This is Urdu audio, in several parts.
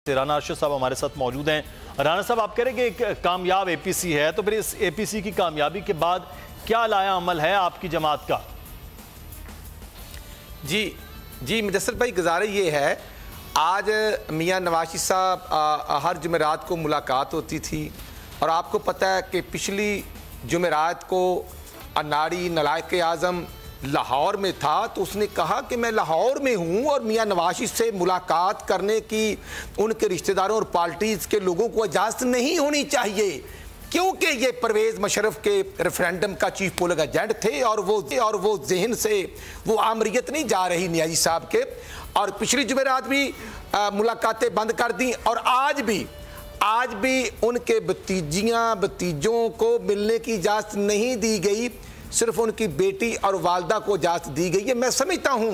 رانا ارشد صاحب ہمارے ساتھ موجود ہیں۔ رانا صاحب، آپ کہہ رہے ہیں کہ ایک کامیاب اے پی سی ہے، تو پھر اس اے پی سی کی کامیابی کے بعد کیا لایا عمل ہے آپ کی جماعت کا؟ جی مدثر بھائی، گزارش یہ ہے، آج میاں نواز شریف صاحب ہر جمعرات کو ملاقات ہوتی تھی، اور آپ کو پتہ ہے کہ پچھلی جمعرات کو اناڑی نائب اعظم لاہور میں تھا، تو اس نے کہا کہ میں لاہور میں ہوں اور میاں نواز شریف سے ملاقات کرنے کی ان کے رشتہ داروں اور پارٹیز کے لوگوں کو اجازت نہیں ہونی چاہیے، کیونکہ یہ پرویز مشرف کے ریفرینڈم کا چیف پولنگ ایجنٹ تھے، اور وہ ذہن سے وہ آمریت نہیں جا رہی نیازی صاحب کے، اور پچھلی جمعرات بھی ملاقاتیں بند کر دیں، اور آج بھی ان کے بھتیجوں کو ملنے کی اجازت نہیں دی گئی، صرف ان کی بیٹی اور والدہ کو اجازت دی گئی ہے۔ میں سمجھتا ہوں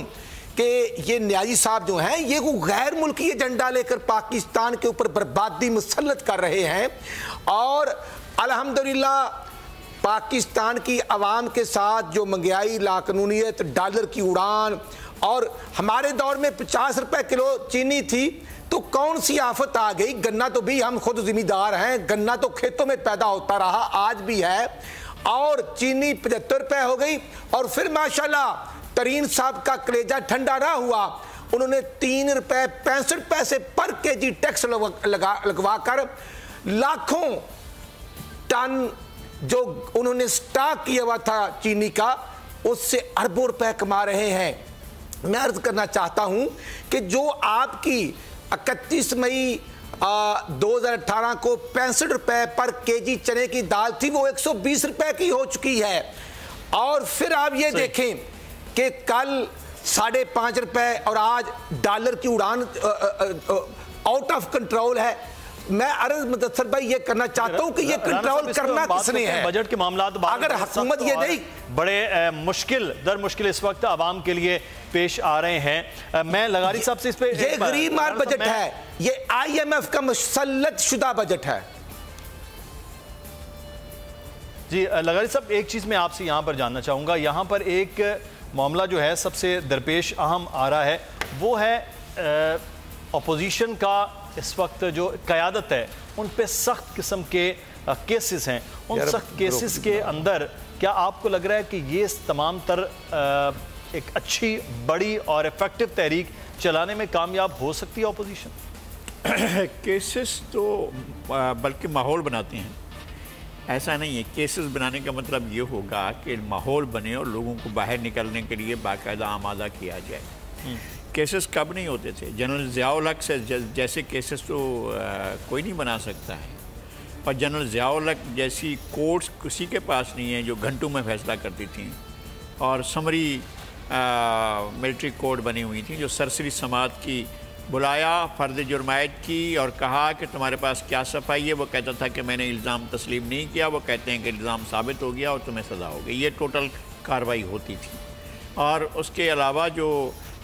کہ یہ نیازی صاحب جو ہیں، یہ کوئی غیر ملکی ایجنڈا لے کر پاکستان کے اوپر بربادی مسلط کر رہے ہیں، اور الحمدللہ پاکستان کی عوام کے ساتھ جو مہنگائی، لاقانونیت، ڈالر کی اڑان، اور ہمارے دور میں 50 روپے کلو چینی تھی، تو کون سی آفت آ گئی؟ گنا تو بھی ہم خود ذمہ دار ہیں، گنا تو کھیتوں میں پیدا ہوتا رہا، آج بھی ہے، اور چینی 75 روپے ہو گئی، اور پھر ماشاءاللہ ترین صاحب کا کلیجہ ٹھنڈا نہ ہوا، انہوں نے 3 روپے 65 پیسے پر کے جی ٹیکس لگوا کر لاکھوں ٹن جو انہوں نے سٹاک کیا ہوا تھا چینی کا، اس سے اربوں روپے کما رہے ہیں۔ میں عرض کرنا چاہتا ہوں کہ جو آپ کی 31 مئی 2018 کو 65 روپے پر کے جی چنے کی دال تھی، وہ 120 روپے کی ہو چکی ہے، اور پھر آپ یہ دیکھیں کہ کل 5.5 روپے، اور آج ڈالر کی اڑان آؤٹ آف کنٹرول ہے۔ میں عرض مدثر بھائی یہ کرنا چاہتا ہوں کہ یہ کنٹرول کرنا کس نے ہے؟ بجٹ کے معاملات اگر حکومت یہ نہیں، بڑے مشکل اس وقت عوام کے لیے پیش آ رہے ہیں۔ میں لغاری صاحب سے اس پہ، یہ غریب مار بجٹ ہے، یہ آئی ایم ایف کا مسلط شدہ بجٹ ہے۔ جی لغاری صاحب، ایک چیز میں آپ سے یہاں پر جاننا چاہوں گا، یہاں پر ایک معاملہ جو ہے سب سے درپیش اہم آ رہا ہے، وہ ہے اپوزیشن کا اس وقت جو قیادت ہے، ان پہ سخت قسم کے کیسز ہیں، ان سخت کیسز کے اندر کیا آپ کو لگ رہا ہے کہ یہ تمام تر ایک اچھی، بڑی اور ایفیکٹو تحریک چلانے میں کامیاب ہو سکتی ہے اپوزیشن؟ کیسز تو بلکہ ماحول بناتے ہیں، ایسا نہیں ہے۔ کیسز بنانے کا مطلب یہ ہوگا کہ ماحول بنے اور لوگوں کو باہر نکلنے کے لیے باقاعدہ آمادہ کیا جائے۔ کیسز کب نہیں ہوتے تھے؟ جنرل ضیاء الحق سے جیسے کیسز تو کوئی نہیں بنا سکتا ہے، اور جنرل ضیاء الحق جیسی کورٹس کسی کے پاس نہیں ہیں جو گھنٹوں میں فیصلہ کرتی تھیں، اور سمری ملٹری کورٹ بنی ہوئی تھیں جو سرسری سماعت کی، بلایا فرد جرمائد کی اور کہا کہ تمہارے پاس کیا صفائی ہے، وہ کہتا تھا کہ میں نے الزام تسلیم نہیں کیا، وہ کہتے ہیں کہ الزام ثابت ہو گیا اور تمہیں سزا ہو گئی، یہ ٹوٹل کارروائی ہوتی تھی۔ اور اس کے علاوہ جو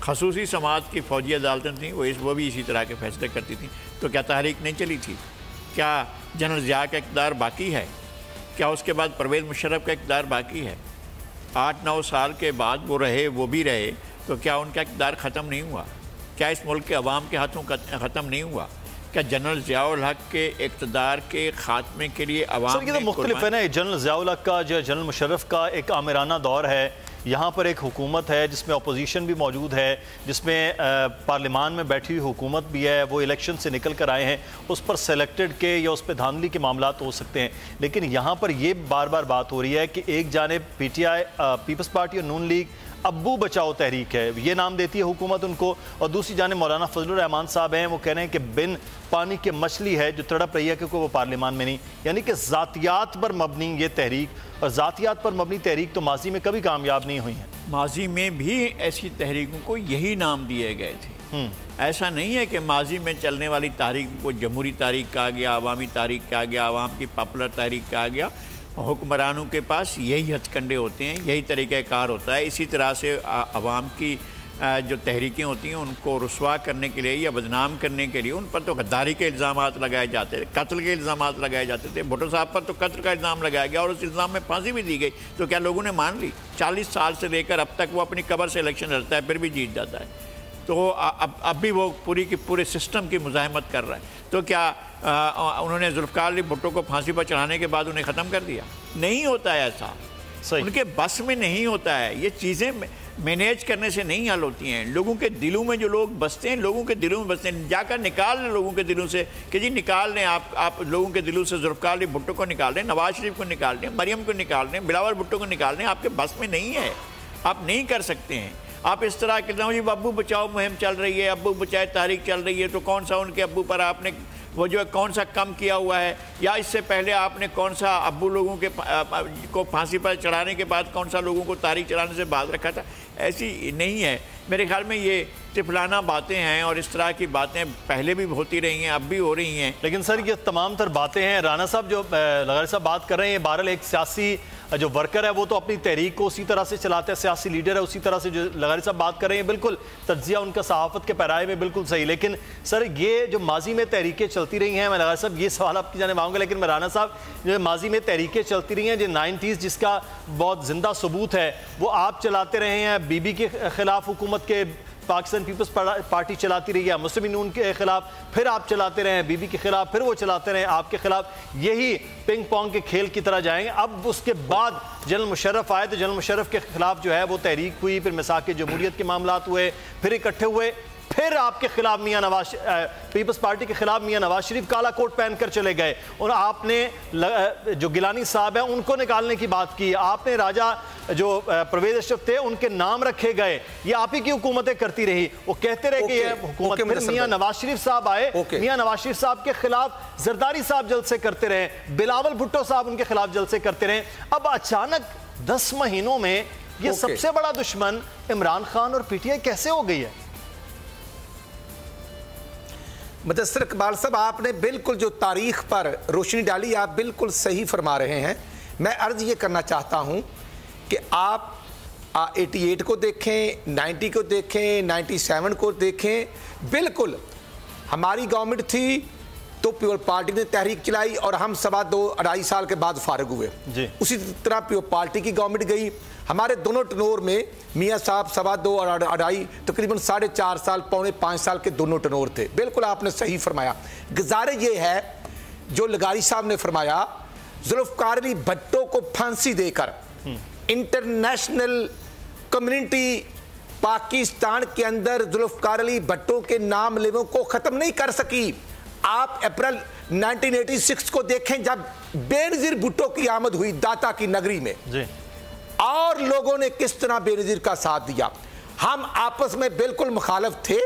خصوصی سماعت کی فوجی عدالتیں تھیں، وہ بھی اسی طرح کے فیصلے کرتی تھیں۔ تو کیا تحریک نہیں چلی تھی؟ کیا جنرل ضیاء کا اقتدار باقی ہے؟ کیا اس کے بعد پرویز مشرف کا اقتدار باقی ہے؟ 8-9 سال کے بعد وہ بھی رہے، تو کیا ان کا اقتدار ختم نہیں ہوا؟ کیا اس ملک کے عوام کے ہاتھوں ختم نہیں ہوا؟ کیا جنرل ضیاء الحق کے اقتدار کے خاتمے کے لیے عوام سر یہ تو مختلف ہے نا، جنرل ضیاء الحق کا جو جنرل مشرف کا ایک آمرانہ دور ہے، یہاں پر ایک حکومت ہے جس میں اپوزیشن بھی موجود ہے، جس میں پارلیمان میں بیٹھی ہوئی حکومت بھی ہے، وہ الیکشن سے نکل کر آئے ہیں، اس پر سلیکٹڈ کے یا اس پہ دھاندلی کے معاملات ہو سکتے ہیں، لیکن یہاں پر یہ بار بار بات ہو رہی ہے کہ ایک جانب پی ٹی آئی، پیپلز پارٹی اور نون لیگ ابو بچاؤ تحریک ہے، یہ نام دیتی ہے حکومت ان کو، اور دوسری جانب مولانا فضل الرحمان صاحب ہیں، وہ کہہ رہے ہیں کہ بن پانی کے مچھلی ہے جو تڑپ رہی ہے کیونکہ وہ پارلیمان میں نہیں، یعنی کہ ذاتیات پر مبنی یہ تحریک، اور ذاتیات پر مبنی تحریک تو ماضی میں کبھی کامیاب نہیں ہوئی ہیں۔ ماضی میں بھی ایسی تحریکوں کو یہی نام دیے گئے تھے، ایسا نہیں ہے کہ ماضی میں چلنے والی تحریک کو جمہوری تحریک کہا گیا، عوامی تحریک کہا گیا، عوام کی پاپولر تحریک کہا گیا۔ حکمرانوں کے پاس یہی ہتھ کنڈے ہوتے ہیں، یہی طریقہ کار ہوتا ہے، اسی طرح سے عوام کی جو تحریکیں ہوتی ہیں ان کو رسوا کرنے کے لیے یا بدنام کرنے کے لیے ان پر تو غداری کے الزامات لگائے جاتے تھے، قتل کے الزامات لگائے جاتے تھے۔ بھٹو صاحب پر تو قتل کا الزام لگایا گیا اور اس الزام میں پھانسی بھی دی گئی، تو کیا لوگوں نے مان لی؟ 40 سال سے لے کر اب تک وہ اپنی قبر سے الیکشن لڑتا ہے، پھر بھی جیت جاتا ہے۔ تو اب بھی وہ پوری کی پورے سسٹم کی مزاحمت کر رہا ہے. تو کیا انہوں نے ذوالفقار علی بھٹو کو پھانسی پر چڑھانے کے بعد انہیں ختم کر دیا؟ نہیں ہوتا ہے ایسا. ان کے بس میں نہیں ہوتا ہے. یہ چیزیں مینیج کرنے سے نہیں حل ہوتی ہیں. لوگوں کے دلوں میں جو لوگ بستے ہیں، لوگوں کے دلوں میں بستے ہیں. جا کر نکال لیں لوگوں کے دلوں سے کہ جی نکال لیں، آپ لوگوں کے دلوں سے ذوالفقار علی بھٹو کو نکال لیں، نواز شریف کو نکال لیں، مریم کو نکال لیں، بلاول بھٹو کو نکال لیں. آپ کے بس میں نہیں ہے، آپ نہیں کر سکتے ہیں. آپ اس طرح کہتے ہیں جی ابو بچاؤ مہم چل رہی ہے، ابو بچائے تحریک چل رہی ہے، تو کون سا ان کے ابو پر آپ نے وہ جو ہے کون سا کم کیا ہوا ہے، یا اس سے پہلے آپ نے کون سا ابو لوگوں کے کو پھانسی پر چڑھانے کے بعد کون سا لوگوں کو تحریک چلانے سے باز رکھا تھا؟ ایسی نہیں ہے. میرے خیال میں یہ طفلانہ باتیں ہیں، اور اس طرح کی باتیں پہلے بھی ہوتی رہی ہیں، اب بھی ہو رہی ہیں. لیکن سر یہ تمام تر باتیں ہیں. رانا صاحب جو لغاری صاحب بات کر رہے ہیں، بہرحال ایک سیاسی جو ورکر ہے وہ تو اپنی تحریک کو اسی طرح سے چلاتا ہے، سیاسی لیڈر ہے اسی طرح سے. جو لغاری صاحب بات کر رہے ہیں بالکل تجزیہ ان کا صحافت کے پیرائے میں بالکل صحیح. لیکن سر یہ جو ماضی میں تحریکیں چلتی رہی ہیں، میں لغاری صاحب یہ سوال آپ کی جانب آؤں گا، لیکن میں رانا صاحب جو ماضی میں تحریکیں چلتی رہی ہیں جو 90s جس کا بہت زندہ ثبوت ہے وہ آپ چلاتے رہے ہیں. بی بی کے خلاف حکومت کے پاکستان پیپلز پارٹی چلاتی رہی ہے، مسلم نون کے خلاف پھر آپ چلاتے رہے ہیں، بی بی کے خلاف پھر وہ چلاتے رہے آپ کے خلاف. یہی پنگ پونگ کے کھیل کی طرح جائیں گے. اب اس کے بعد جنرل مشرف آئے تو جنرل مشرف کے خلاف جو ہے وہ تحریک ہوئی، پھر میثاق جمہوریت کے معاملات ہوئے، پھر اکٹھے ہوئے، پھر آپ کے خلاف میاں نواز پیپلز پارٹی کے خلاف میاں نواز شریف کالا کوٹ پہن کر چلے گئے، اور آپ نے جو گیلانی صاحب ہیں ان کو نکالنے کی بات کی. آپ نے راجہ جو پرویز اشرف تھے ان کے نام رکھے گئے. یہ آپ ہی کی حکومتیں کرتی رہی. وہ کہتے رہے کہ یہ حکومت. پھر میاں نواز شریف صاحب آئے، میاں نواز شریف صاحب کے خلاف زرداری صاحب جلسے کرتے رہے، بلاول بھٹو صاحب ان کے خلاف جلسے کرتے رہے. اب اچانک 10 مہینوں میں یہ سب سے بڑا دشمن عمران خان اور پی ٹی آئی کیسے ہو گئی ہے؟ مدثر اقبال صاحب، آپ نے بالکل جو تاریخ پر روشنی ڈالی، آپ بالکل صحیح فرما رہے ہیں. میں عرض یہ کرنا چاہتا ہوں کہ آپ 88 کو دیکھیں، 90 کو دیکھیں، 97 کو دیکھیں. بالکل ہماری گورنمنٹ تھی تو پیپل پارٹی نے تحریک چلائی اور ہم 2.5 سال کے بعد فارغ ہوئے. اسی طرح پیپل پارٹی کی گورنمنٹ گئی. ہمارے دونوں ٹنور میں میاں صاحب 2.5 اور 2.5 تقریباً 4.5 سال 4.5 سال کے دونوں ٹنور تھے. بالکل آپ نے صحیح فرمایا. گزارش یہ ہے جو لغاری صاحب نے فرمایا، ذوالفقار علی بھٹو کو پھانسی دے کر انٹرنیشنل کمیونٹی پاکستان کے اندر ذوالفقار علی بھٹو کے نام لیووں کو ختم نہیں کر سکی. آپ اپریل 1986 کو دیکھیں جب بے نظیر بھٹو کی آمد ہوئی داتا کی نگری میں، اور لوگوں نے کس طرح بے نظیر کا ساتھ دیا. ہم آپس میں بالکل مخالف تھے،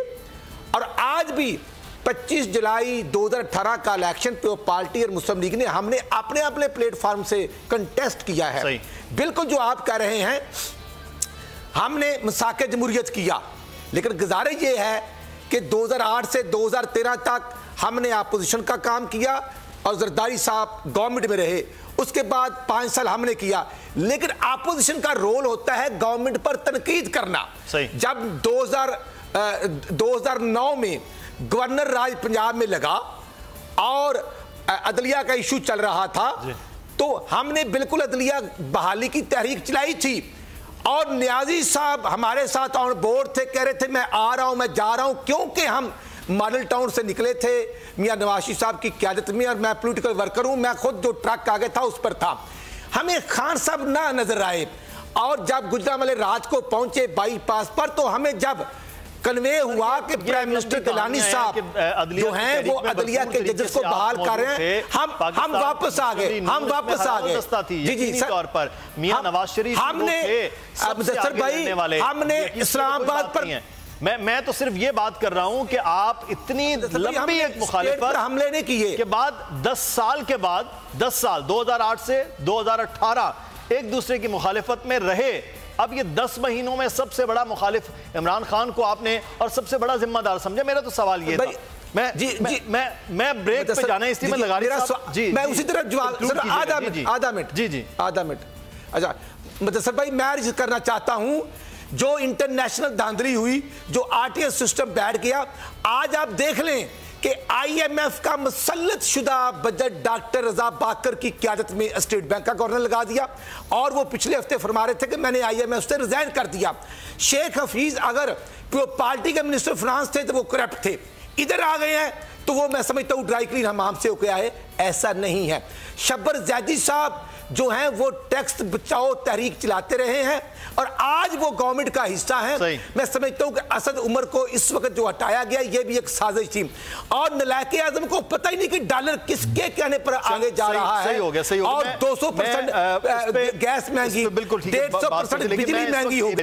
اور آج بھی 25 جولائی 2018 کا الیکشن پیپلز پارٹی اور مسلم لیگ نے ہم نے اپنے اپنے پلیٹ فارم سے کنٹیسٹ کیا ہے. بالکل جو آپ کہہ رہے ہیں، ہم نے میثاق جمہوریت کیا، لیکن گزارش یہ ہے کہ 2008 سے 2013 تک ہم نے اپوزیشن کا کام کیا اور زرداری صاحب گورنمنٹ میں رہے. اس کے بعد 5 سال ہم نے کیا. لیکن اپوزیشن کا رول ہوتا ہے گورنمنٹ پر تنقید کرنا. جب 2009 میں گورنر راج پنجاب میں لگا اور عدلیہ کا ایشو چل رہا تھا، تو ہم نے بالکل عدلیہ بحالی کی تحریک چلائی تھی، اور نیازی صاحب ہمارے ساتھ آن بورڈ تھے، کہہ رہے تھے میں آ رہا ہوں، میں جا رہا ہوں، کیونکہ ہم ماڈل ٹاؤن سے نکلے تھے میاں نواز شریف صاحب کی قیادت میں، اور میں پولیٹیکل ورکر ہوں، میں خود جو ٹرک آگے تھا اس پر تھا. ہمیں خان صاحب نہ نظر آئے، اور جب گجرانوالے رات کو پہنچے بائی پاس پر، تو ہمیں جب کنوے ہوا کہ پرائم منسٹر گیلانی صاحب جو ہیں وہ عدلیہ کے ججز کو بحال کر رہے ہیں، ہم واپس آ گئے. میاں نواز شریف ہم نے مدثر بھائی ہم نے اسلام آباد پر، میں تو صرف یہ بات کر رہا ہوں کہ آپ اتنی لمبی ایک مخالفت حملے نے کیے کے بعد 10 سال کے بعد 10 سال 2008 سے 2018 ایک دوسرے کی مخالفت میں رہے. اب یہ 10 مہینوں میں سب سے بڑا مخالف عمران خان کو آپ نے اور سب سے بڑا ذمہ دار سمجھا. میرا تو سوال یہ تھا، میں بریک پہ جانا ہے اس لیے میں لگا رہا ہوں. میں اسی طرح جواب آدھا منٹ. اچھا مدثر بھائی، میں عرض کرنا چاہتا ہوں جو انٹرنیشنل دھاندلی ہوئی، جو آر ٹی ایس سسٹم بیٹھ گیا، آج آپ دیکھ لیں کہ IMF کا مسلط شدہ بجٹ ڈاکٹر رضا باکر کی قیادت میں اسٹیٹ بینک کا گورنر لگا دیا، اور وہ پچھلے ہفتے فرما رہے تھے کہ میں نے IMF سے ریزائن کر دیا۔ شیخ حفیظ اگر پارٹی کے منسٹر فرانس تھے تو وہ کرپٹ تھے، ادھر آ گئے ہیں تو وہ میں سمجھتا ہوں ڈرائی کلین حمام سے ہو کے آئے، ایسا نہیں ہے۔ شبر زیدی صاحب جو ہیں وہ ٹیکس بچاؤ تحریک چلاتے رہے ہیں اور آج وہ گورنمنٹ کا حصہ ہیں۔ میں سمجھتا ہوں کہ اسد عمر کو اس وقت جو ہٹایا گیا یہ بھی ایک سازش تھی، اور نلائق اعظم کو پتہ ہی نہیں کہ ڈالر کس کے کہنے پر آگے جا رہا ہے، اور 200% گیس مہنگی، 150% بجلی مہنگی ہو گئی۔